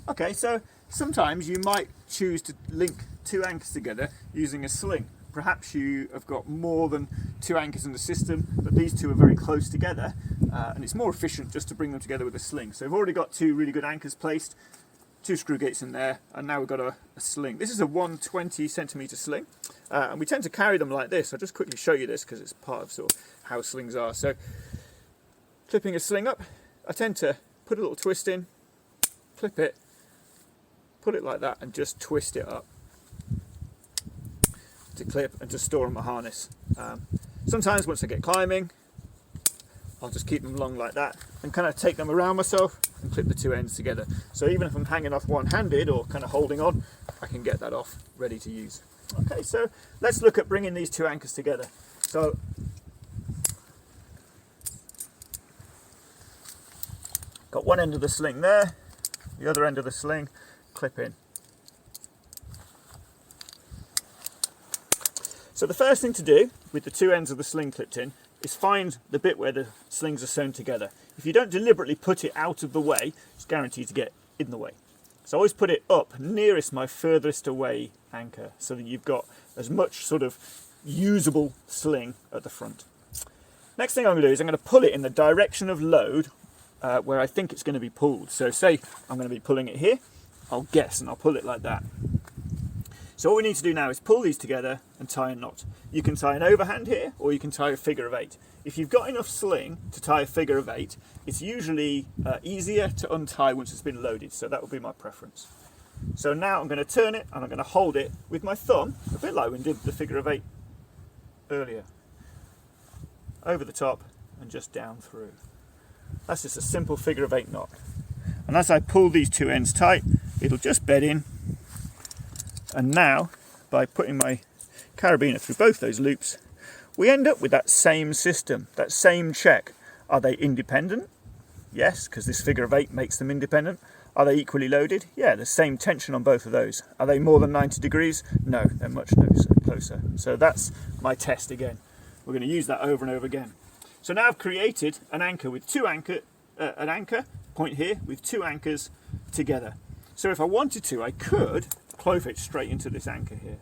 Okay, so sometimes you might choose to link two anchors together using a sling. Perhaps you have got more than two anchors in the system, but these two are very close together, and it's more efficient just to bring them together with a sling. So we've already got two really good anchors placed, two screw gates in there, and now we've got a sling. This is a 120 centimetre sling, and we tend to carry them like this. I'll just quickly show you this because it's part of sort of how slings are. So clipping a sling up, I tend to put a little twist in, clip it, put it like that, and just twist it up to clip and to store on my harness. Sometimes once I get climbing, I'll just keep them long like that and kind of take them around myself and clip the two ends together. So even if I'm hanging off one-handed or kind of holding on, I can get that off ready to use. Okay, so let's look at bringing these two anchors together. So got one end of the sling there, the other end of the sling, clip in. So the first thing to do with the two ends of the sling clipped in is find the bit where the slings are sewn together. If you don't deliberately put it out of the way, it's guaranteed to get in the way. So I always put it up nearest my furthest away anchor so that you've got as much sort of usable sling at the front. Next thing I'm going to do is I'm going to pull it in the direction of load where I think it's going to be pulled. So say I'm going to be pulling it here, I'll guess and I'll pull it like that. So what we need to do now is pull these together and tie a knot. You can tie an overhand here, or you can tie a figure of 8. If you've got enough sling to tie a figure of 8, it's usually easier to untie once it's been loaded, so that would be my preference. So now I'm going to turn it and I'm going to hold it with my thumb, a bit like we did the figure of 8 earlier. Over the top and just down through. That's just a simple figure of 8 knot. And as I pull these two ends tight, it'll just bed in. And now, by putting my carabiner through both those loops, we end up with that same system, that same check. Are they independent? Yes, because this figure of 8 makes them independent. Are they equally loaded? Yeah, the same tension on both of those. Are they more than 90 degrees? No, they're much closer. So that's my test again. We're going to use that over and over again. So now I've created an anchor with an anchor point here with two anchors together. So if I wanted to, I could clove it straight into this anchor here.